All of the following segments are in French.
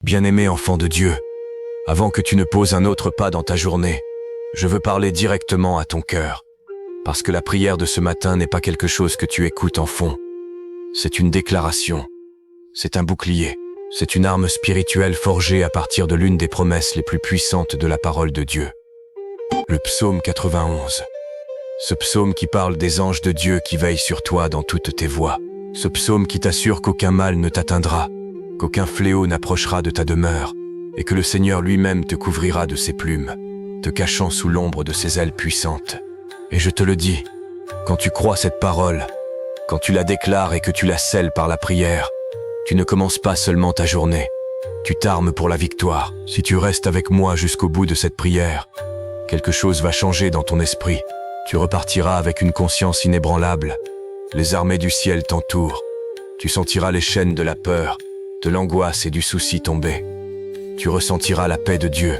Bien-aimé enfant de Dieu, avant que tu ne poses un autre pas dans ta journée, je veux parler directement à ton cœur. Parce que la prière de ce matin n'est pas quelque chose que tu écoutes en fond. C'est une déclaration. C'est un bouclier. C'est une arme spirituelle forgée à partir de l'une des promesses les plus puissantes de la parole de Dieu. Le psaume 91. Ce psaume qui parle des anges de Dieu qui veillent sur toi dans toutes tes voies. Ce psaume qui t'assure qu'aucun mal ne t'atteindra, qu'aucun fléau n'approchera de ta demeure, et que le Seigneur lui-même te couvrira de ses plumes, te cachant sous l'ombre de ses ailes puissantes. Et je te le dis, quand tu crois cette parole, quand tu la déclares et que tu la scelles par la prière, tu ne commences pas seulement ta journée, tu t'armes pour la victoire. Si tu restes avec moi jusqu'au bout de cette prière, quelque chose va changer dans ton esprit. Tu repartiras avec une conscience inébranlable. Les armées du ciel t'entourent. Tu sentiras les chaînes de la peur, de l'angoisse et du souci tomber. Tu ressentiras la paix de Dieu,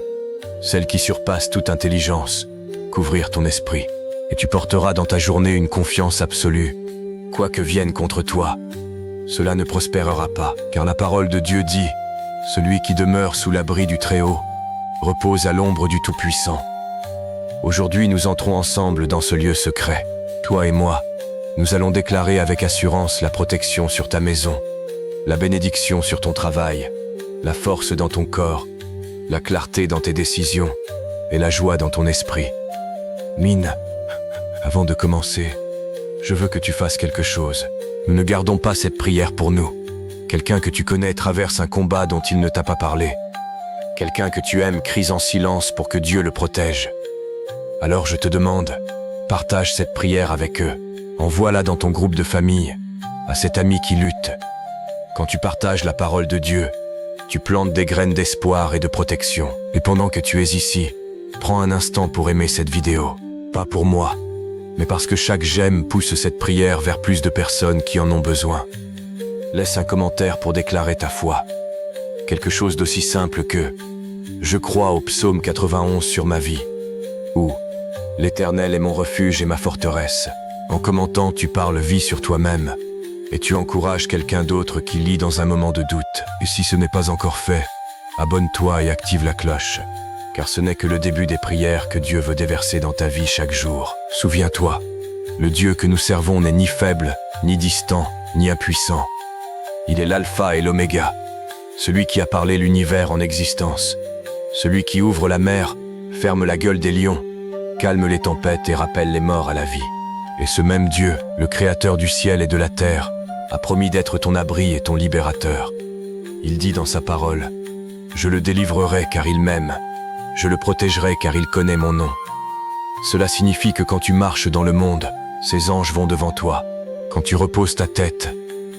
celle qui surpasse toute intelligence, couvrir ton esprit. Et tu porteras dans ta journée une confiance absolue. Quoi que vienne contre toi, cela ne prospérera pas, car la parole de Dieu dit « Celui qui demeure sous l'abri du Très-Haut repose à l'ombre du Tout-Puissant ». Aujourd'hui, nous entrons ensemble dans ce lieu secret. Toi et moi, nous allons déclarer avec assurance la protection sur ta maison, la bénédiction sur ton travail, la force dans ton corps, la clarté dans tes décisions et la joie dans ton esprit. Mine, avant de commencer, je veux que tu fasses quelque chose. Nous ne gardons pas cette prière pour nous. Quelqu'un que tu connais traverse un combat dont il ne t'a pas parlé. Quelqu'un que tu aimes crie en silence pour que Dieu le protège. Alors je te demande, partage cette prière avec eux. Envoie-la dans ton groupe de famille, à cet ami qui lutte. Quand tu partages la parole de Dieu, tu plantes des graines d'espoir et de protection. Et pendant que tu es ici, prends un instant pour aimer cette vidéo. Pas pour moi, mais parce que chaque j'aime pousse cette prière vers plus de personnes qui en ont besoin. Laisse un commentaire pour déclarer ta foi. Quelque chose d'aussi simple que « Je crois au psaume 91 sur ma vie » ou « L'Éternel est mon refuge et ma forteresse ». En commentant, tu parles vie sur toi-même et tu encourages quelqu'un d'autre qui lit dans un moment de doute. Et si ce n'est pas encore fait, abonne-toi et active la cloche. Car ce n'est que le début des prières que Dieu veut déverser dans ta vie chaque jour. Souviens-toi, le Dieu que nous servons n'est ni faible, ni distant, ni impuissant. Il est l'alpha et l'oméga, celui qui a parlé l'univers en existence, celui qui ouvre la mer, ferme la gueule des lions, calme les tempêtes et rappelle les morts à la vie. Et ce même Dieu, le créateur du ciel et de la terre, a promis d'être ton abri et ton libérateur. Il dit dans sa parole, « Je le délivrerai car il m'aime. Je le protégerai car il connaît mon nom. » Cela signifie que quand tu marches dans le monde, ses anges vont devant toi. Quand tu reposes ta tête,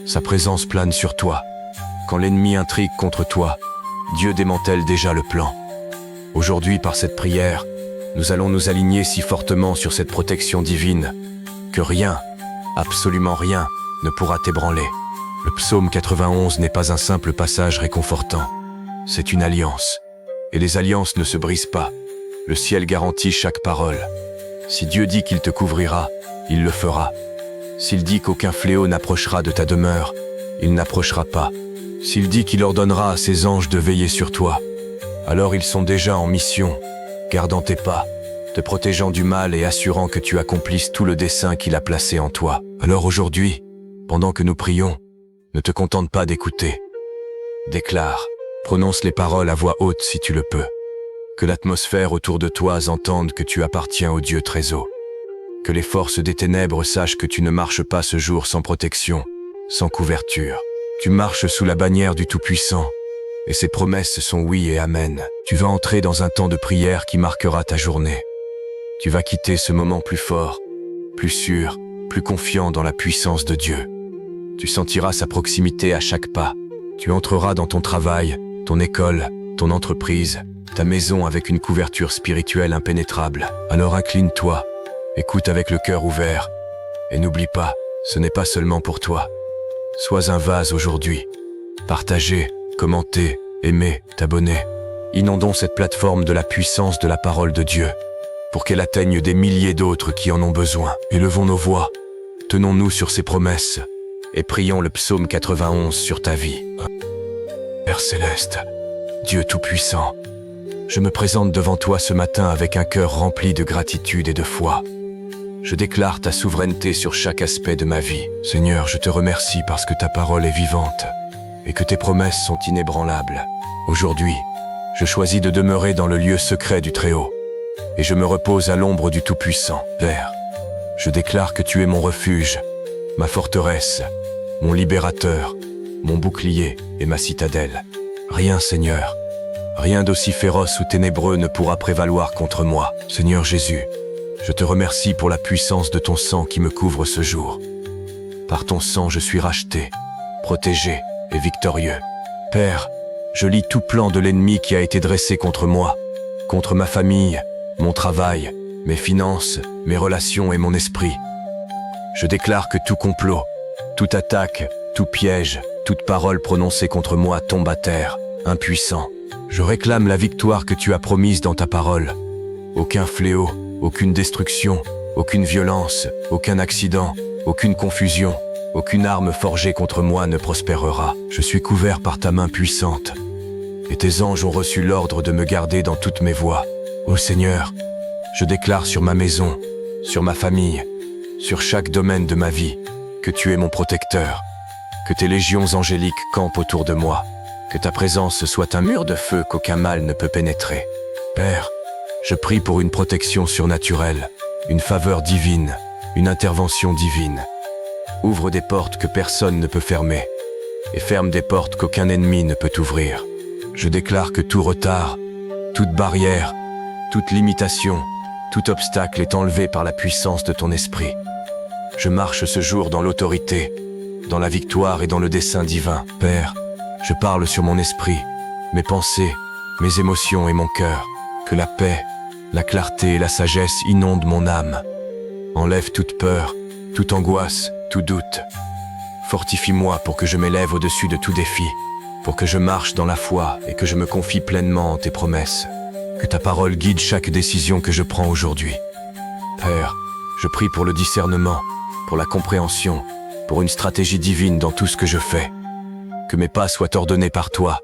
sa présence plane sur toi. Quand l'ennemi intrigue contre toi, Dieu démantèle déjà le plan. Aujourd'hui, par cette prière, nous allons nous aligner si fortement sur cette protection divine que rien, absolument rien, ne pourra t'ébranler. Le psaume 91 n'est pas un simple passage réconfortant. C'est une alliance. Et les alliances ne se brisent pas. Le ciel garantit chaque parole. Si Dieu dit qu'il te couvrira, il le fera. S'il dit qu'aucun fléau n'approchera de ta demeure, il n'approchera pas. S'il dit qu'il ordonnera à ses anges de veiller sur toi, alors ils sont déjà en mission, gardant tes pas, te protégeant du mal et assurant que tu accomplisses tout le dessein qu'il a placé en toi. Alors aujourd'hui, pendant que nous prions, ne te contente pas d'écouter. Déclare, prononce les paroles à voix haute si tu le peux. Que l'atmosphère autour de toi entende que tu appartiens au Dieu très haut. Que les forces des ténèbres sachent que tu ne marches pas ce jour sans protection, sans couverture. Tu marches sous la bannière du Tout-Puissant, et ses promesses sont oui et amen. Tu vas entrer dans un temps de prière qui marquera ta journée. Tu vas quitter ce moment plus fort, plus sûr, plus confiant dans la puissance de Dieu. Tu sentiras sa proximité à chaque pas. Tu entreras dans ton travail, ton école, ton entreprise, ta maison avec une couverture spirituelle impénétrable. Alors incline-toi, écoute avec le cœur ouvert, et n'oublie pas, ce n'est pas seulement pour toi. Sois un vase aujourd'hui. Partagez, commentez, aimez, t'abonner. Inondons cette plateforme de la puissance de la parole de Dieu, pour qu'elle atteigne des milliers d'autres qui en ont besoin. Élevons nos voix, tenons-nous sur ses promesses, et prions le psaume 91 sur ta vie. Père céleste, Dieu Tout-Puissant, je me présente devant toi ce matin avec un cœur rempli de gratitude et de foi. Je déclare ta souveraineté sur chaque aspect de ma vie. Seigneur, je te remercie parce que ta parole est vivante et que tes promesses sont inébranlables. Aujourd'hui, je choisis de demeurer dans le lieu secret du Très-Haut et je me repose à l'ombre du Tout-Puissant. Père, je déclare que tu es mon refuge, ma forteresse, mon libérateur, mon bouclier et ma citadelle. Rien, Seigneur, rien d'aussi féroce ou ténébreux ne pourra prévaloir contre moi. Seigneur Jésus, je te remercie pour la puissance de ton sang qui me couvre ce jour. Par ton sang, je suis racheté, protégé et victorieux. Père, je lis tout plan de l'ennemi qui a été dressé contre moi, contre ma famille, mon travail, mes finances, mes relations et mon esprit. Je déclare que tout complot, toute attaque, tout piège, toute parole prononcée contre moi tombe à terre, impuissant. Je réclame la victoire que tu as promise dans ta parole. Aucun fléau, aucune destruction, aucune violence, aucun accident, aucune confusion, aucune arme forgée contre moi ne prospérera. Je suis couvert par ta main puissante, et tes anges ont reçu l'ordre de me garder dans toutes mes voies. Ô Seigneur, je déclare sur ma maison, sur ma famille, sur chaque domaine de ma vie, que tu es mon protecteur, que tes légions angéliques campent autour de moi, que ta présence soit un mur de feu qu'aucun mal ne peut pénétrer. Père, je prie pour une protection surnaturelle, une faveur divine, une intervention divine. Ouvre des portes que personne ne peut fermer, et ferme des portes qu'aucun ennemi ne peut ouvrir. Je déclare que tout retard, toute barrière, toute limitation, tout obstacle est enlevé par la puissance de ton esprit. Je marche ce jour dans l'autorité, dans la victoire et dans le dessein divin. Père, je parle sur mon esprit, mes pensées, mes émotions et mon cœur. Que la paix, la clarté et la sagesse inondent mon âme. Enlève toute peur, toute angoisse, tout doute. Fortifie-moi pour que je m'élève au-dessus de tout défi, pour que je marche dans la foi et que je me confie pleinement en tes promesses. Que ta parole guide chaque décision que je prends aujourd'hui. Père, je prie pour le discernement, pour la compréhension, pour une stratégie divine dans tout ce que je fais. Que mes pas soient ordonnés par toi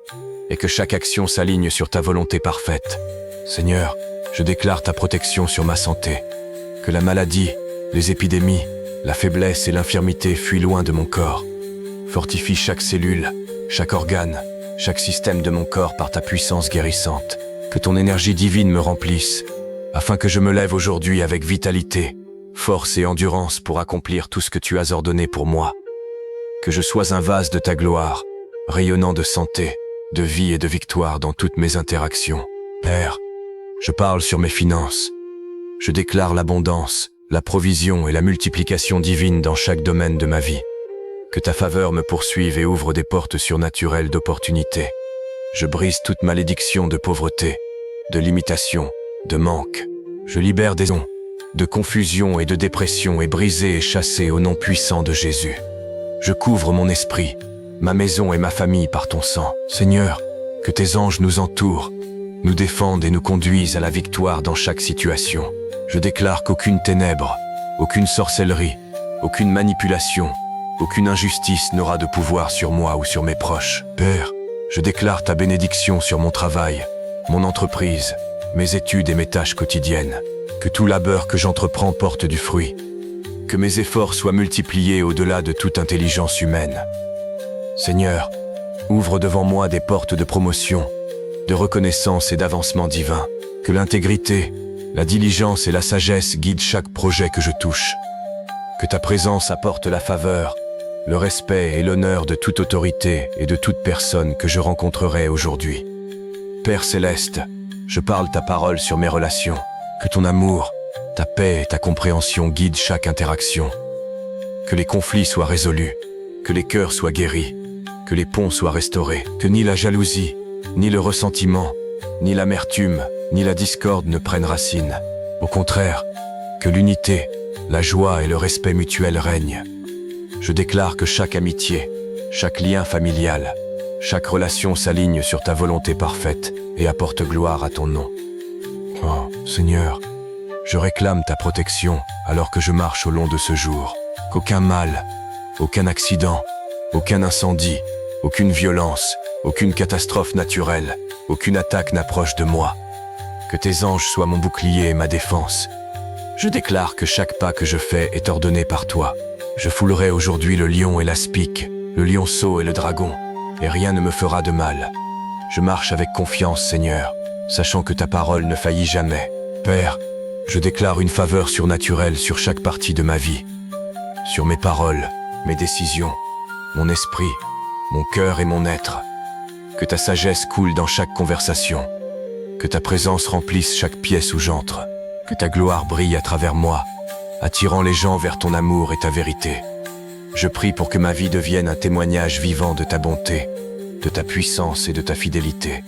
et que chaque action s'aligne sur ta volonté parfaite. Seigneur, je déclare ta protection sur ma santé. Que la maladie, les épidémies, la faiblesse et l'infirmité fuient loin de mon corps. Fortifie chaque cellule, chaque organe, chaque système de mon corps par ta puissance guérissante. Que ton énergie divine me remplisse, afin que je me lève aujourd'hui avec vitalité, force et endurance pour accomplir tout ce que tu as ordonné pour moi. Que je sois un vase de ta gloire, rayonnant de santé, de vie et de victoire dans toutes mes interactions. Père, je parle sur mes finances. Je déclare l'abondance, la provision et la multiplication divine dans chaque domaine de ma vie. Que ta faveur me poursuive et ouvre des portes surnaturelles d'opportunités. Je brise toute malédiction de pauvreté, de limitation, de manque. Je libère des ondes, de confusion et de dépression et brisée et chassée au nom puissant de Jésus. Je couvre mon esprit, ma maison et ma famille par ton sang. Seigneur, que tes anges nous entourent, nous défendent et nous conduisent à la victoire dans chaque situation. Je déclare qu'aucune ténèbre, aucune sorcellerie, aucune manipulation, aucune injustice n'aura de pouvoir sur moi ou sur mes proches. Père, je déclare ta bénédiction sur mon travail, mon entreprise, mes études et mes tâches quotidiennes. Que tout labeur que j'entreprends porte du fruit. Que mes efforts soient multipliés au-delà de toute intelligence humaine. Seigneur, ouvre devant moi des portes de promotion, de reconnaissance et d'avancement divin. Que l'intégrité, la diligence et la sagesse guident chaque projet que je touche. Que ta présence apporte la faveur, le respect et l'honneur de toute autorité et de toute personne que je rencontrerai aujourd'hui. Père céleste, je parle ta parole sur mes relations. Que ton amour, ta paix et ta compréhension guident chaque interaction. Que les conflits soient résolus, que les cœurs soient guéris, que les ponts soient restaurés. Que ni la jalousie, ni le ressentiment, ni l'amertume, ni la discorde ne prennent racine. Au contraire, que l'unité, la joie et le respect mutuel règnent. Je déclare que chaque amitié, chaque lien familial, chaque relation s'aligne sur ta volonté parfaite et apporte gloire à ton nom. Oh, Seigneur, je réclame ta protection alors que je marche au long de ce jour. Qu'aucun mal, aucun accident, aucun incendie, aucune violence, aucune catastrophe naturelle Aucune attaque n'approche de moi. Que tes anges soient mon bouclier et ma défense. Je déclare que chaque pas que je fais est ordonné par toi. Je foulerai aujourd'hui le lion et l'aspic, le lionceau et le dragon, et rien ne me fera de mal. Je marche avec confiance, Seigneur, sachant que ta parole ne faillit jamais. Père, je déclare une faveur surnaturelle sur chaque partie de ma vie. Sur mes paroles, mes décisions, mon esprit, mon cœur et mon être. Que ta sagesse coule dans chaque conversation. Que ta présence remplisse chaque pièce où j'entre. Que ta gloire brille à travers moi, attirant les gens vers ton amour et ta vérité. Je prie pour que ma vie devienne un témoignage vivant de ta bonté, de ta puissance et de ta fidélité.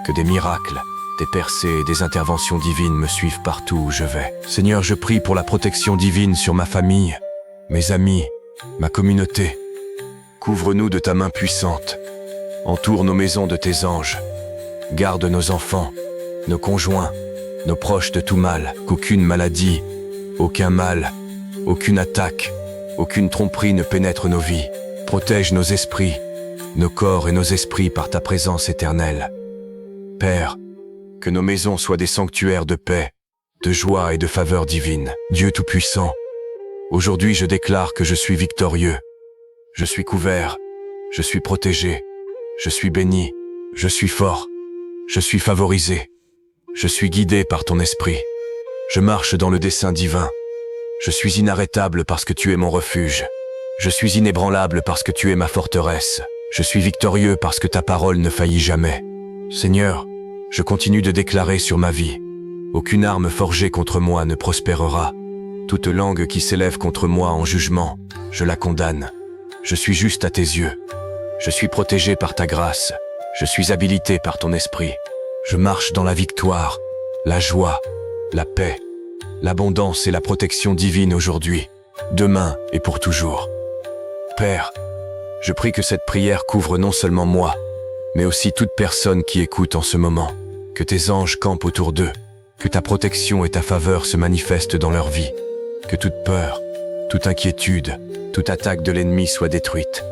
Que des miracles, des percées et des interventions divines me suivent partout où je vais. Seigneur, je prie pour la protection divine sur ma famille, mes amis, ma communauté. Couvre-nous de ta main puissante. Entoure nos maisons de tes anges. Garde nos enfants, nos conjoints, nos proches de tout mal. Qu'aucune maladie, aucun mal, aucune attaque, aucune tromperie ne pénètre nos vies. Protège nos esprits, nos corps et nos esprits par ta présence éternelle. Père, que nos maisons soient des sanctuaires de paix, de joie et de faveur divine. Dieu Tout-Puissant, aujourd'hui je déclare que je suis victorieux. Je suis couvert, je suis protégé, je suis béni, je suis fort, je suis favorisé, je suis guidé par ton esprit. Je marche dans le dessein divin. Je suis inarrêtable parce que tu es mon refuge. Je suis inébranlable parce que tu es ma forteresse. Je suis victorieux parce que ta parole ne faillit jamais. Seigneur, je continue de déclarer sur ma vie. Aucune arme forgée contre moi ne prospérera. Toute langue qui s'élève contre moi en jugement, je la condamne. Je suis juste à tes yeux. Je suis protégé par ta grâce. Je suis habilité par ton esprit. Je marche dans la victoire, la joie, la paix, l'abondance et la protection divine aujourd'hui, demain et pour toujours. Père, je prie que cette prière couvre non seulement moi, mais aussi toute personne qui écoute en ce moment. Que tes anges campent autour d'eux, que ta protection et ta faveur se manifestent dans leur vie, que toute peur, toute inquiétude, toute attaque de l'ennemi soit détruite,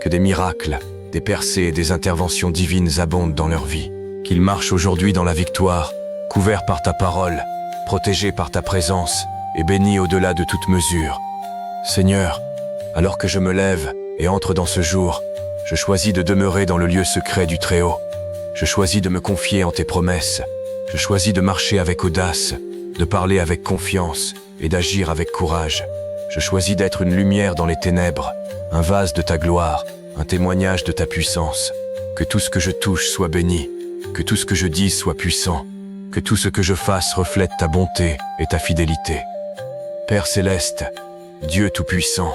que des miracles, des percées et des interventions divines abondent dans leur vie, qu'ils marchent aujourd'hui dans la victoire, couverts par ta parole, protégés par ta présence et bénis au-delà de toute mesure. Seigneur, alors que je me lève et entre dans ce jour, je choisis de demeurer dans le lieu secret du Très-Haut. Je choisis de me confier en tes promesses. Je choisis de marcher avec audace, de parler avec confiance et d'agir avec courage. Je choisis d'être une lumière dans les ténèbres, un vase de ta gloire, un témoignage de ta puissance. Que tout ce que je touche soit béni, que tout ce que je dise soit puissant, que tout ce que je fasse reflète ta bonté et ta fidélité. Père céleste, Dieu Tout-Puissant,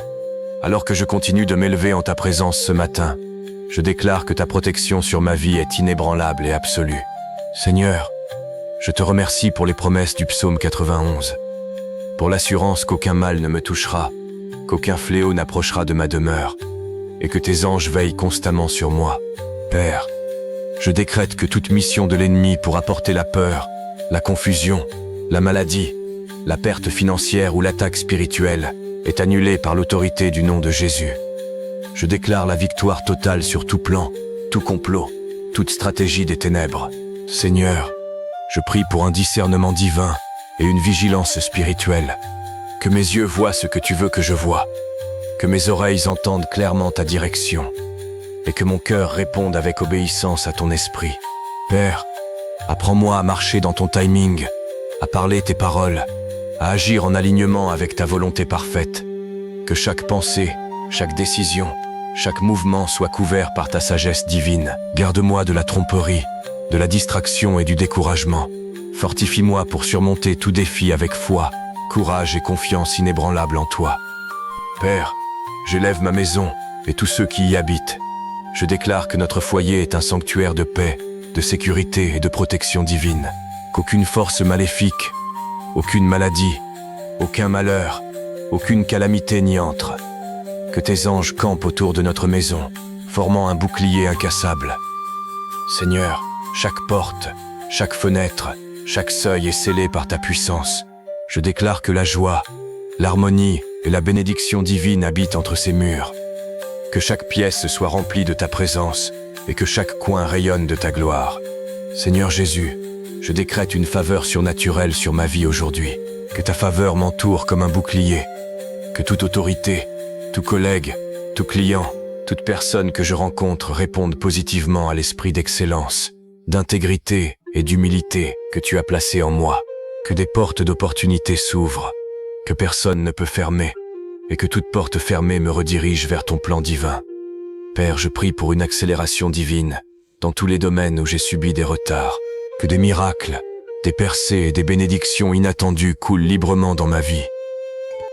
alors que je continue de m'élever en ta présence ce matin, je déclare que ta protection sur ma vie est inébranlable et absolue. Seigneur, je te remercie pour les promesses du psaume 91, pour l'assurance qu'aucun mal ne me touchera, qu'aucun fléau n'approchera de ma demeure, et que tes anges veillent constamment sur moi. Père, je décrète que toute mission de l'ennemi pour apporter la peur, la confusion, la maladie, la perte financière ou l'attaque spirituelle est annulée par l'autorité du nom de Jésus. Je déclare la victoire totale sur tout plan, tout complot, toute stratégie des ténèbres. Seigneur, je prie pour un discernement divin et une vigilance spirituelle. Que mes yeux voient ce que tu veux que je vois, que mes oreilles entendent clairement ta direction, et que mon cœur réponde avec obéissance à ton esprit. Père, apprends-moi à marcher dans ton timing, à parler tes paroles, à agir en alignement avec ta volonté parfaite. Que chaque pensée, chaque décision, chaque mouvement soit couvert par ta sagesse divine. Garde-moi de la tromperie, de la distraction et du découragement. Fortifie-moi pour surmonter tout défi avec foi, courage et confiance inébranlable en toi. Père, j'élève ma maison et tous ceux qui y habitent. Je déclare que notre foyer est un sanctuaire de paix, de sécurité et de protection divine. Qu'aucune force maléfique, aucune maladie, aucun malheur, aucune calamité n'y entre. Que tes anges campent autour de notre maison, formant un bouclier incassable. Seigneur, chaque porte, chaque fenêtre, chaque seuil est scellé par ta puissance. Je déclare que la joie, l'harmonie et la bénédiction divine habitent entre ces murs. Que chaque pièce soit remplie de ta présence et que chaque coin rayonne de ta gloire. Seigneur Jésus, je décrète une faveur surnaturelle sur ma vie aujourd'hui. Que ta faveur m'entoure comme un bouclier. Que toute autorité, tout collègue, tout client, toute personne que je rencontre réponde positivement à l'esprit d'excellence, d'intégrité et d'humilité que tu as placé en moi. Que des portes d'opportunité s'ouvrent, que personne ne peut fermer, et que toute porte fermée me redirige vers ton plan divin. Père, je prie pour une accélération divine dans tous les domaines où j'ai subi des retards. Que des miracles, des percées et des bénédictions inattendues coulent librement dans ma vie.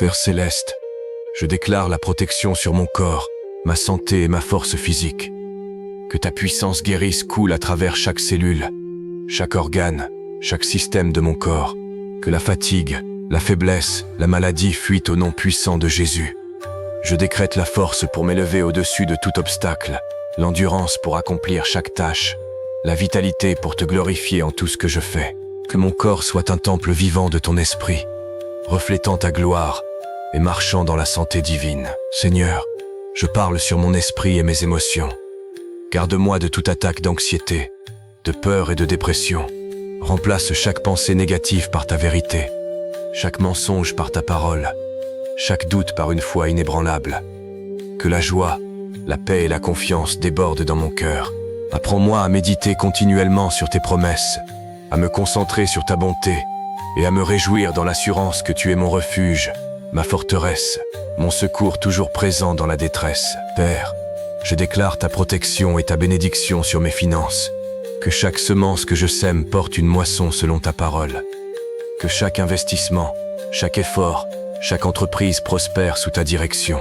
Père céleste, je déclare la protection sur mon corps, ma santé et ma force physique. Que ta puissance guérisse coule à travers chaque cellule, chaque organe, chaque système de mon corps. Que la fatigue, la faiblesse, la maladie fuient au nom puissant de Jésus. Je décrète la force pour m'élever au-dessus de tout obstacle, l'endurance pour accomplir chaque tâche, la vitalité pour te glorifier en tout ce que je fais. Que mon corps soit un temple vivant de ton esprit, reflétant ta gloire et marchant dans la santé divine. Seigneur, je parle sur mon esprit et mes émotions. Garde-moi de toute attaque d'anxiété, de peur et de dépression. Remplace chaque pensée négative par ta vérité, chaque mensonge par ta parole, chaque doute par une foi inébranlable. Que la joie, la paix et la confiance débordent dans mon cœur. Apprends-moi à méditer continuellement sur tes promesses, à me concentrer sur ta bonté et à me réjouir dans l'assurance que tu es mon refuge, ma forteresse, mon secours toujours présent dans la détresse. Père, je déclare ta protection et ta bénédiction sur mes finances. Que chaque semence que je sème porte une moisson selon ta parole. Que chaque investissement, chaque effort, chaque entreprise prospère sous ta direction.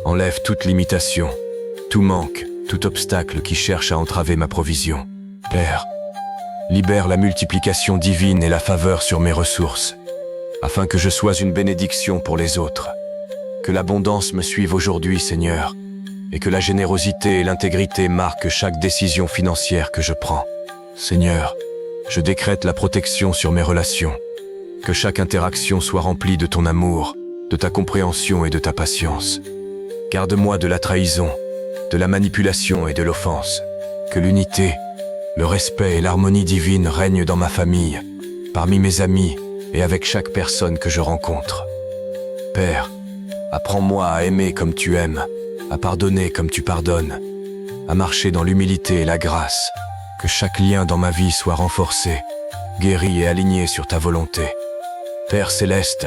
Enlève toute limitation, tout manque, tout obstacle qui cherche à entraver ma provision. Père, libère la multiplication divine et la faveur sur mes ressources, afin que je sois une bénédiction pour les autres. Que l'abondance me suive aujourd'hui, Seigneur, et que la générosité et l'intégrité marquent chaque décision financière que je prends. Seigneur, je décrète la protection sur mes relations. Que chaque interaction soit remplie de ton amour, de ta compréhension et de ta patience. Garde-moi de la trahison, de la manipulation et de l'offense. Que l'unité, le respect et l'harmonie divine règnent dans ma famille, parmi mes amis et avec chaque personne que je rencontre. Père, apprends-moi à aimer comme tu aimes, à pardonner comme tu pardonnes, à marcher dans l'humilité et la grâce. Que chaque lien dans ma vie soit renforcé, guéri et aligné sur ta volonté. Père céleste,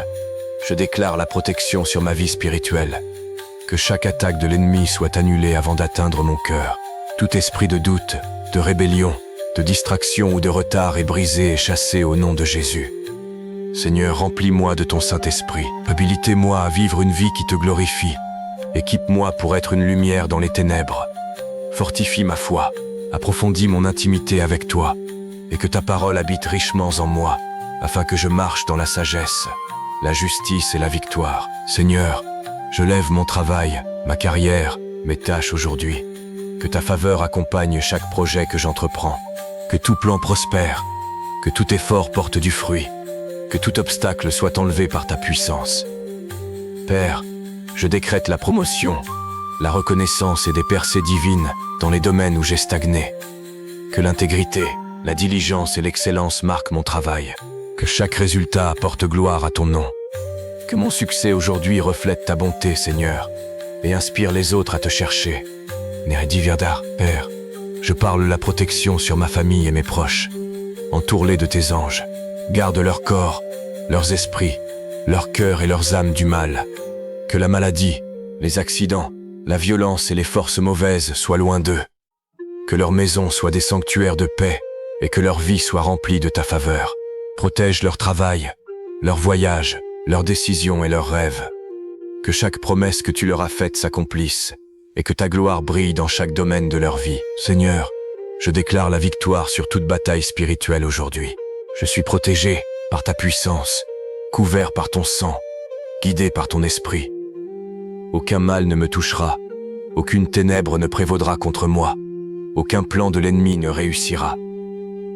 je déclare la protection sur ma vie spirituelle. Que chaque attaque de l'ennemi soit annulée avant d'atteindre mon cœur. Tout esprit de doute, de rébellion, de distraction ou de retard est brisé et chassé au nom de Jésus. Seigneur, remplis-moi de ton Saint-Esprit. Habilitez-moi à vivre une vie qui te glorifie. Équipe-moi pour être une lumière dans les ténèbres. Fortifie ma foi, approfondis mon intimité avec toi, et que ta parole habite richement en moi, afin que je marche dans la sagesse, la justice et la victoire. Seigneur, je lève mon travail, ma carrière, mes tâches aujourd'hui. Que ta faveur accompagne chaque projet que j'entreprends. Que tout plan prospère, que tout effort porte du fruit, que tout obstacle soit enlevé par ta puissance. Père, je décrète la promotion, la reconnaissance et des percées divines dans les domaines où j'ai stagné. Que l'intégrité, la diligence et l'excellence marquent mon travail. Que chaque résultat apporte gloire à ton nom. Que mon succès aujourd'hui reflète ta bonté, Seigneur, et inspire les autres à te chercher. Neredi Virdar, Père, je parle la protection sur ma famille et mes proches. Entoure-les de tes anges. Garde leur corps, leurs esprits, leur cœur et leurs âmes du mal. Que la maladie, les accidents, la violence et les forces mauvaises soient loin d'eux. Que leur maison soit des sanctuaires de paix et que leur vie soit remplie de ta faveur. Protège leur travail, leurs voyages, leurs décisions et leurs rêves. Que chaque promesse que tu leur as faite s'accomplisse et que ta gloire brille dans chaque domaine de leur vie. Seigneur, je déclare la victoire sur toute bataille spirituelle aujourd'hui. Je suis protégé par ta puissance, couvert par ton sang, guidé par ton esprit. Aucun mal ne me touchera, aucune ténèbre ne prévaudra contre moi, aucun plan de l'ennemi ne réussira.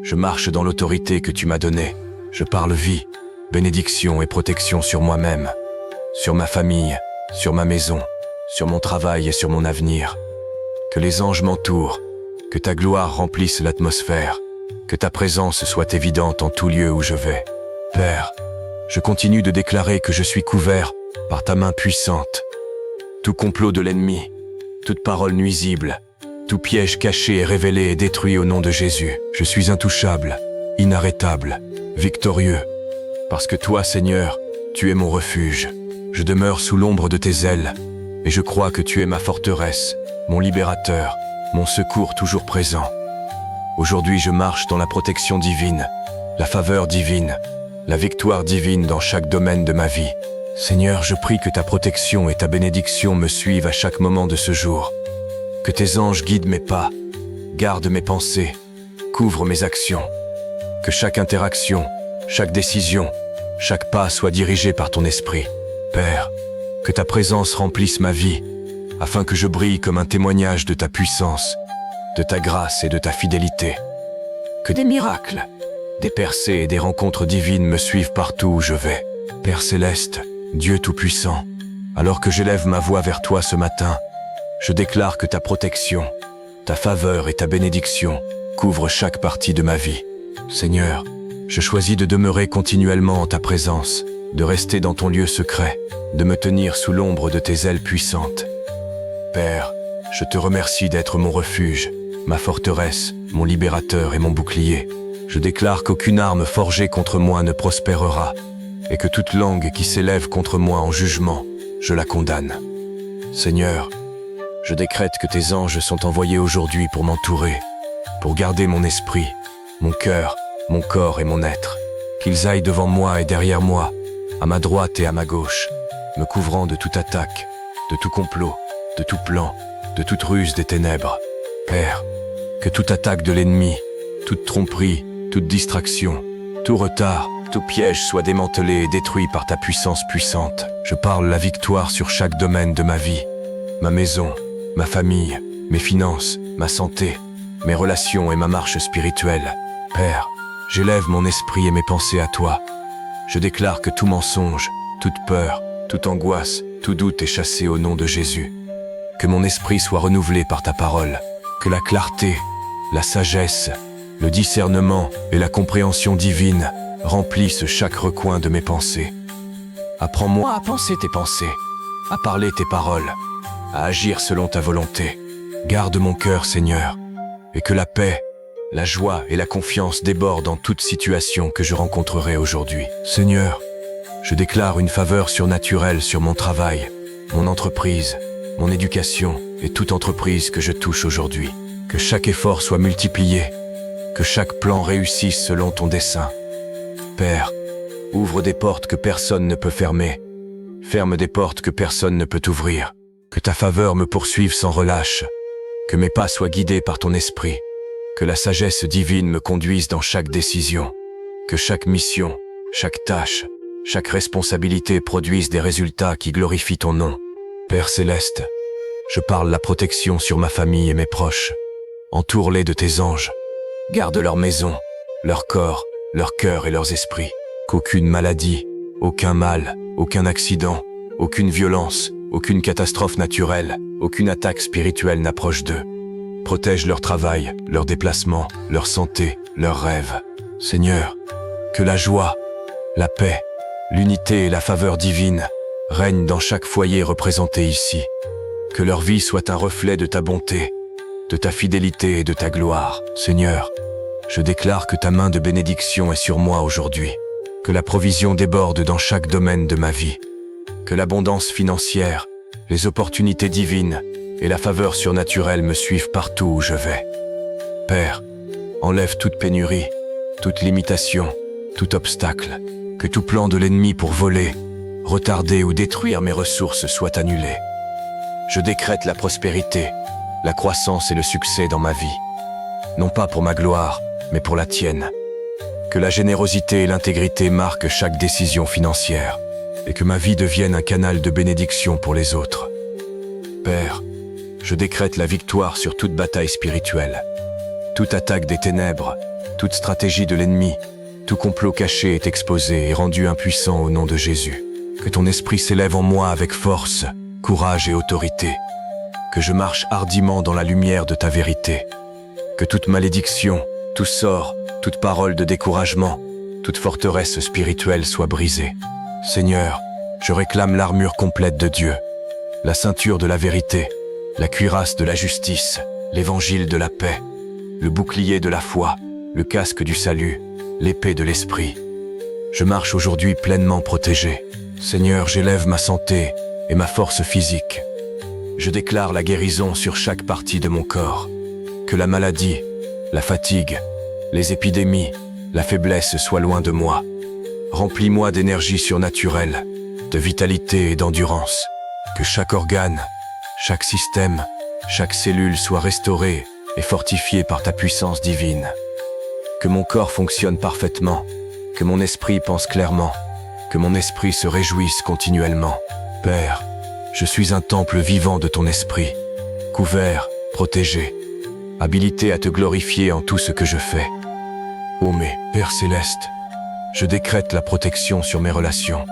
Je marche dans l'autorité que tu m'as donnée. Je parle vie, bénédiction et protection sur moi-même, sur ma famille, sur ma maison, sur mon travail et sur mon avenir. Que les anges m'entourent, que ta gloire remplisse l'atmosphère, Que ta présence soit évidente en tout lieu où je vais. Père, je continue de déclarer que je suis couvert par ta main puissante. Tout complot de l'ennemi, toute parole nuisible, tout piège caché et révélé est détruit au nom de Jésus. Je suis intouchable, inarrêtable, victorieux. Parce que toi, Seigneur, tu es mon refuge. Je demeure sous l'ombre de tes ailes, et je crois que tu es ma forteresse, mon libérateur, mon secours toujours présent. Aujourd'hui, je marche dans la protection divine, la faveur divine, la victoire divine dans chaque domaine de ma vie. Seigneur, je prie que ta protection et ta bénédiction me suivent à chaque moment de ce jour. Que tes anges guident mes pas, gardent mes pensées, couvrent mes actions. Que chaque interaction, chaque décision, chaque pas soit dirigé par ton esprit. Père, que ta présence remplisse ma vie, afin que je brille comme un témoignage de ta puissance, de ta grâce et de ta fidélité. Que des miracles, des percées et des rencontres divines me suivent partout où je vais. Père céleste, Dieu tout-puissant, alors que j'élève ma voix vers toi ce matin, je déclare que ta protection, ta faveur et ta bénédiction couvrent chaque partie de ma vie. Seigneur, je choisis de demeurer continuellement en ta présence, de rester dans ton lieu secret, de me tenir sous l'ombre de tes ailes puissantes. Père, je te remercie d'être mon refuge, ma forteresse, mon libérateur et mon bouclier. Je déclare qu'aucune arme forgée contre moi ne prospérera, et que toute langue qui s'élève contre moi en jugement, je la condamne. Seigneur, je décrète que tes anges sont envoyés aujourd'hui pour m'entourer, pour garder mon esprit, mon cœur, mon corps et mon être. Qu'ils aillent devant moi et derrière moi, à ma droite et à ma gauche, me couvrant de toute attaque, de tout complot, de tout plan, de toute ruse des ténèbres. Père, que toute attaque de l'ennemi, toute tromperie, toute distraction, tout retard, tout piège soit démantelé et détruit par ta puissance puissante. Je parle la victoire sur chaque domaine de ma vie, ma maison, ma famille, mes finances, ma santé, mes relations et ma marche spirituelle. Père, j'élève mon esprit et mes pensées à toi. Je déclare que tout mensonge, toute peur, toute angoisse, tout doute est chassé au nom de Jésus. Que mon esprit soit renouvelé par ta parole. Que la clarté, la sagesse, le discernement et la compréhension divine remplissent chaque recoin de mes pensées. Apprends-moi à penser tes pensées, à parler tes paroles, à agir selon ta volonté. Garde mon cœur, Seigneur, et que la paix, la joie et la confiance débordent dans toute situation que je rencontrerai aujourd'hui. Seigneur, je déclare une faveur surnaturelle sur mon travail, mon entreprise, mon éducation et toute entreprise que je touche aujourd'hui. Que chaque effort soit multiplié, que chaque plan réussisse selon ton dessein. Père, ouvre des portes que personne ne peut fermer, ferme des portes que personne ne peut ouvrir. Que ta faveur me poursuive sans relâche, que mes pas soient guidés par ton esprit, que la sagesse divine me conduise dans chaque décision, que chaque mission, chaque tâche, chaque responsabilité produise des résultats qui glorifient ton nom. Père céleste, je parle la protection sur ma famille et mes proches. Entoure-les de tes anges. Garde leur maison, leur corps, leur cœur et leurs esprits. Qu'aucune maladie, aucun mal, aucun accident, aucune violence, aucune catastrophe naturelle, aucune attaque spirituelle n'approche d'eux. Protège leur travail, leurs déplacements, leur santé, leurs rêves. Seigneur, que la joie, la paix, l'unité et la faveur divine règnent dans chaque foyer représenté ici. Que leur vie soit un reflet de ta bonté, de ta fidélité et de ta gloire. Seigneur, je déclare que ta main de bénédiction est sur moi aujourd'hui, que la provision déborde dans chaque domaine de ma vie, que l'abondance financière, les opportunités divines et la faveur surnaturelle me suivent partout où je vais. Père, enlève toute pénurie, toute limitation, tout obstacle, que tout plan de l'ennemi pour voler, retarder ou détruire mes ressources soit annulé. Je décrète la prospérité, la croissance et le succès dans ma vie, non pas pour ma gloire, mais pour la tienne. Que la générosité et l'intégrité marquent chaque décision financière, et que ma vie devienne un canal de bénédiction pour les autres. Père, je décrète la victoire sur toute bataille spirituelle. Toute attaque des ténèbres, toute stratégie de l'ennemi, tout complot caché est exposé et rendu impuissant au nom de Jésus. Que ton esprit s'élève en moi avec force, courage et autorité. Que je marche hardiment dans la lumière de ta vérité. Que toute malédiction, tout sort, toute parole de découragement, toute forteresse spirituelle soit brisée. Seigneur, je réclame l'armure complète de Dieu, la ceinture de la vérité, la cuirasse de la justice, l'évangile de la paix, le bouclier de la foi, le casque du salut, l'épée de l'esprit. Je marche aujourd'hui pleinement protégé. Seigneur, j'élève ma santé et ma force physique. Je déclare la guérison sur chaque partie de mon corps. Que la maladie, la fatigue, les épidémies, la faiblesse soient loin de moi. Remplis-moi d'énergie surnaturelle, de vitalité et d'endurance. Que chaque organe, chaque système, chaque cellule soit restaurée et fortifiée par ta puissance divine. Que mon corps fonctionne parfaitement, que mon esprit pense clairement, que mon esprit se réjouisse continuellement. Père, je suis un temple vivant de ton esprit, couvert, protégé, habilité à te glorifier en tout ce que je fais. Ô mes Père céleste, je décrète la protection sur mes relations,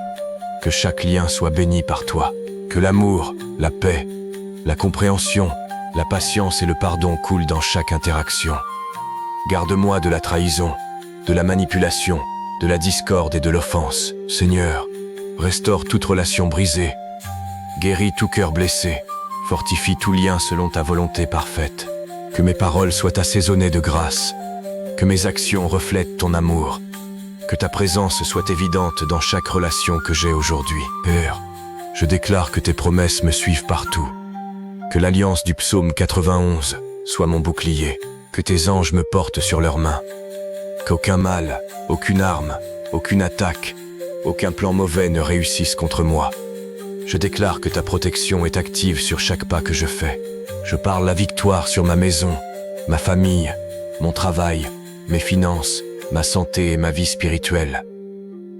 que chaque lien soit béni par toi, que l'amour, la paix, la compréhension, la patience et le pardon coulent dans chaque interaction. Garde-moi de la trahison, de la manipulation, de la discorde et de l'offense. Seigneur, restaure toute relation brisée, guéris tout cœur blessé, fortifie tout lien selon ta volonté parfaite. Que mes paroles soient assaisonnées de grâce, que mes actions reflètent ton amour, que ta présence soit évidente dans chaque relation que j'ai aujourd'hui. Père, je déclare que tes promesses me suivent partout, que l'alliance du psaume 91 soit mon bouclier, que tes anges me portent sur leurs mains, qu'aucun mal, aucune arme, aucune attaque, aucun plan mauvais ne réussisse contre moi. Je déclare que ta protection est active sur chaque pas que je fais. Je parle la victoire sur ma maison, ma famille, mon travail, mes finances, ma santé et ma vie spirituelle.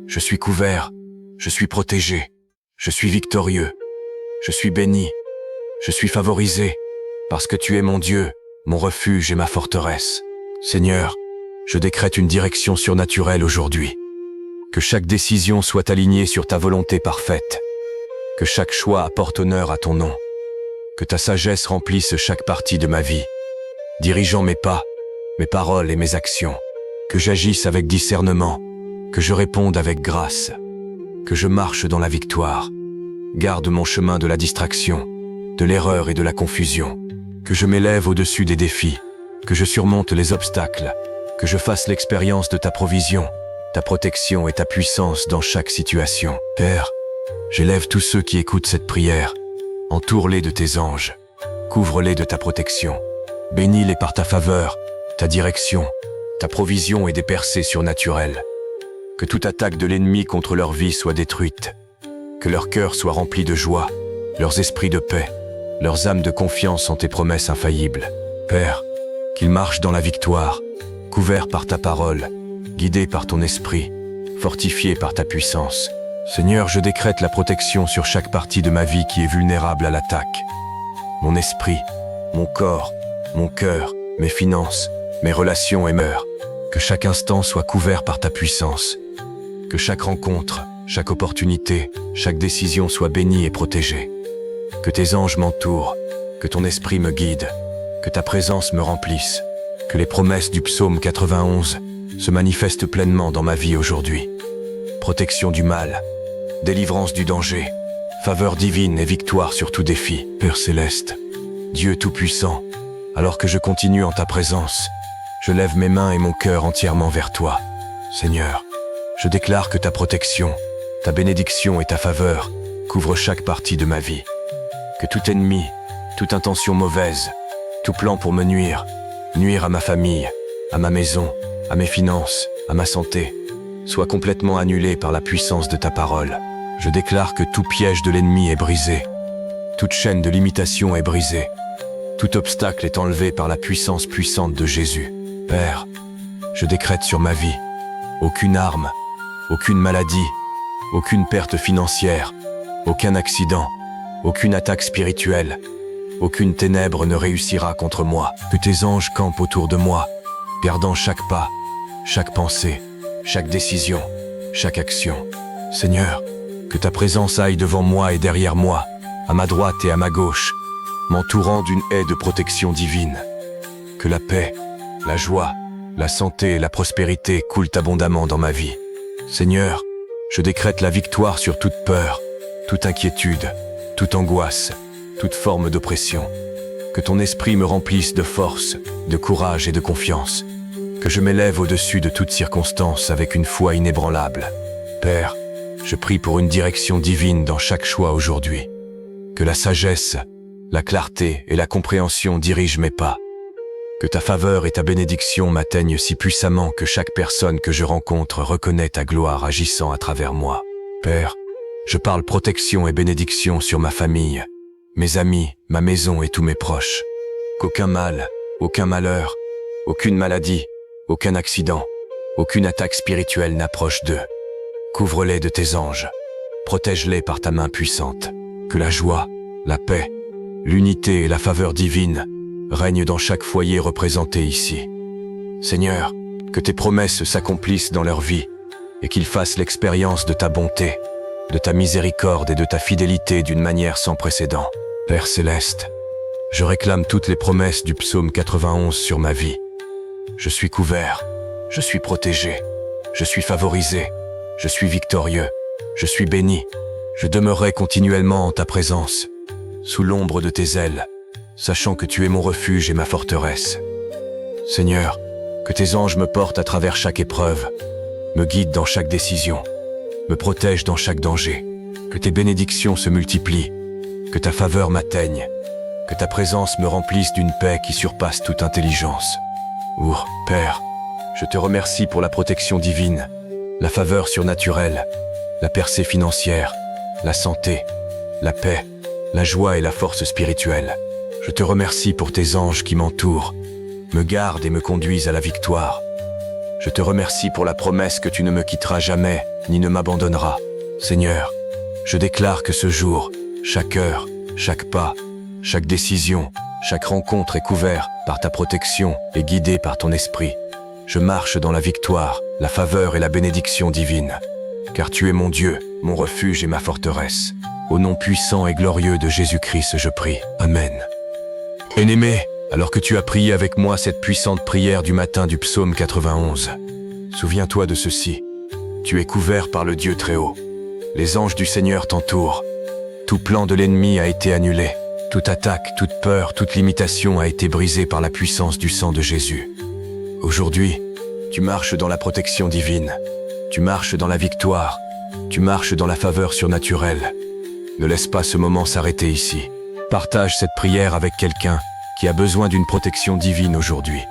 Je suis couvert, je suis protégé, je suis victorieux, je suis béni, je suis favorisé, parce que tu es mon Dieu, mon refuge et ma forteresse. Seigneur, je décrète une direction surnaturelle aujourd'hui. Que chaque décision soit alignée sur ta volonté parfaite. Que chaque choix apporte honneur à ton nom. Que ta sagesse remplisse chaque partie de ma vie, dirigeant mes pas, mes paroles et mes actions. Que j'agisse avec discernement, que je réponde avec grâce, que je marche dans la victoire. Garde mon chemin de la distraction, de l'erreur et de la confusion. Que je m'élève au-dessus des défis, que je surmonte les obstacles, que je fasse l'expérience de ta provision, ta protection et ta puissance dans chaque situation. Père, j'élève tous ceux qui écoutent cette prière. Entoure-les de tes anges, couvre-les de ta protection, bénis-les par ta faveur, ta direction, ta provision et des percées surnaturelles. Que toute attaque de l'ennemi contre leur vie soit détruite, que leur cœur soit rempli de joie, leurs esprits de paix, leurs âmes de confiance en tes promesses infaillibles. Père, qu'ils marchent dans la victoire, couverts par ta parole, guidés par ton esprit, fortifiés par ta puissance. Seigneur, je décrète la protection sur chaque partie de ma vie qui est vulnérable à l'attaque. Mon esprit, mon corps, mon cœur, mes finances, mes relations et mœurs. Que chaque instant soit couvert par ta puissance. Que chaque rencontre, chaque opportunité, chaque décision soit bénie et protégée. Que tes anges m'entourent, que ton esprit me guide, que ta présence me remplisse. Que les promesses du psaume 91 se manifestent pleinement dans ma vie aujourd'hui. Protection du mal, délivrance du danger, faveur divine et victoire sur tout défi. Père céleste, Dieu tout-puissant, alors que je continue en ta présence, je lève mes mains et mon cœur entièrement vers toi. Seigneur, je déclare que ta protection, ta bénédiction et ta faveur couvrent chaque partie de ma vie. Que tout ennemi, toute intention mauvaise, tout plan pour me nuire à ma famille, à ma maison, à mes finances, à ma santé, soit complètement annulé par la puissance de ta parole. Je déclare que tout piège de l'ennemi est brisé, toute chaîne de limitation est brisée, tout obstacle est enlevé par la puissance puissante de Jésus. Père, je décrète sur ma vie, aucune arme, aucune maladie, aucune perte financière, aucun accident, aucune attaque spirituelle, aucune ténèbre ne réussira contre moi. Que tes anges campent autour de moi, gardant chaque pas, chaque pensée, chaque décision, chaque action. Seigneur, que ta présence aille devant moi et derrière moi, à ma droite et à ma gauche, m'entourant d'une haie de protection divine. Que la paix, la joie, la santé et la prospérité coulent abondamment dans ma vie. Seigneur, je décrète la victoire sur toute peur, toute inquiétude, toute angoisse, toute forme d'oppression. Que ton esprit me remplisse de force, de courage et de confiance. Que je m'élève au-dessus de toutes circonstances avec une foi inébranlable. Père, je prie pour une direction divine dans chaque choix aujourd'hui. Que la sagesse, la clarté et la compréhension dirigent mes pas. Que ta faveur et ta bénédiction m'atteignent si puissamment que chaque personne que je rencontre reconnaît ta gloire agissant à travers moi. Père, je parle protection et bénédiction sur ma famille, mes amis, ma maison et tous mes proches. Qu'aucun mal, aucun malheur, aucune maladie, aucun accident, aucune attaque spirituelle n'approche d'eux. Couvre-les de tes anges, protège-les par ta main puissante. Que la joie, la paix, l'unité et la faveur divine règnent dans chaque foyer représenté ici. Seigneur, que tes promesses s'accomplissent dans leur vie et qu'ils fassent l'expérience de ta bonté, de ta miséricorde et de ta fidélité d'une manière sans précédent. Père céleste, je réclame toutes les promesses du psaume 91 sur ma vie. Je suis couvert, je suis protégé, je suis favorisé, je suis victorieux, je suis béni. Je demeurerai continuellement en ta présence, sous l'ombre de tes ailes, sachant que tu es mon refuge et ma forteresse. Seigneur, que tes anges me portent à travers chaque épreuve, me guident dans chaque décision, me protègent dans chaque danger. Que tes bénédictions se multiplient, que ta faveur m'atteigne, que ta présence me remplisse d'une paix qui surpasse toute intelligence. Père, je te remercie pour la protection divine, la faveur surnaturelle, la percée financière, la santé, la paix, la joie et la force spirituelle. Je te remercie pour tes anges qui m'entourent, me gardent et me conduisent à la victoire. Je te remercie pour la promesse que tu ne me quitteras jamais, ni ne m'abandonneras. Seigneur, je déclare que ce jour, chaque heure, chaque pas, chaque décision, chaque rencontre est couvert par ta protection et guidé par ton esprit. Je marche dans la victoire, la faveur et la bénédiction divine. Car tu es mon Dieu, mon refuge et ma forteresse. Au nom puissant et glorieux de Jésus-Christ, je prie. Amen. Bien-aimé, alors que tu as prié avec moi cette puissante prière du matin du psaume 91, souviens-toi de ceci. Tu es couvert par le Dieu très haut. Les anges du Seigneur t'entourent. Tout plan de l'ennemi a été annulé. Toute attaque, toute peur, toute limitation a été brisée par la puissance du sang de Jésus. Aujourd'hui, tu marches dans la protection divine. Tu marches dans la victoire, tu marches dans la faveur surnaturelle. Ne laisse pas ce moment s'arrêter ici. Partage cette prière avec quelqu'un qui a besoin d'une protection divine aujourd'hui.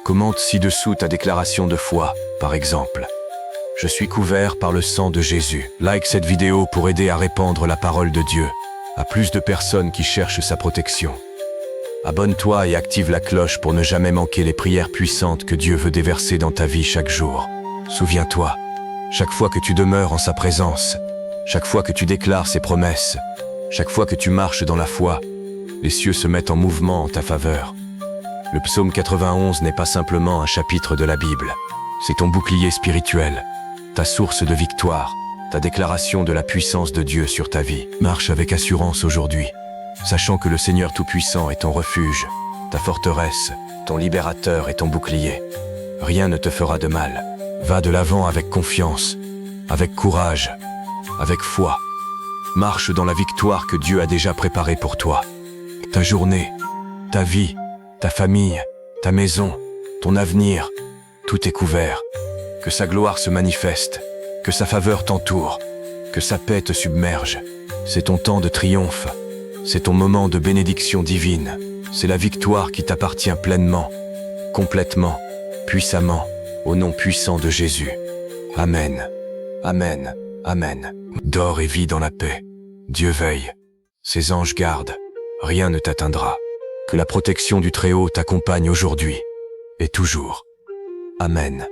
Commente ci-dessous ta déclaration de foi, par exemple. Je suis couvert par le sang de Jésus. Like cette vidéo pour aider à répandre la parole de Dieu à plus de personnes qui cherchent sa protection. Abonne-toi et active la cloche pour ne jamais manquer les prières puissantes que Dieu veut déverser dans ta vie chaque jour. Souviens-toi, chaque fois que tu demeures en sa présence, chaque fois que tu déclares ses promesses, chaque fois que tu marches dans la foi, les cieux se mettent en mouvement en ta faveur. Le psaume 91 n'est pas simplement un chapitre de la Bible, c'est ton bouclier spirituel, ta source de victoire, ta déclaration de la puissance de Dieu sur ta vie. Marche avec assurance aujourd'hui, sachant que le Seigneur Tout-Puissant est ton refuge, ta forteresse, ton libérateur et ton bouclier. Rien ne te fera de mal. Va de l'avant avec confiance, avec courage, avec foi. Marche dans la victoire que Dieu a déjà préparée pour toi. Ta journée, ta vie, ta famille, ta maison, ton avenir, tout est couvert. Que sa gloire se manifeste, que sa faveur t'entoure, que sa paix te submerge. C'est ton temps de triomphe, c'est ton moment de bénédiction divine. C'est la victoire qui t'appartient pleinement, complètement, puissamment. Au nom puissant de Jésus. Amen. Amen. Amen. Dors et vis dans la paix. Dieu veille. Ses anges gardent. Rien ne t'atteindra. Que la protection du Très-Haut t'accompagne aujourd'hui et toujours. Amen.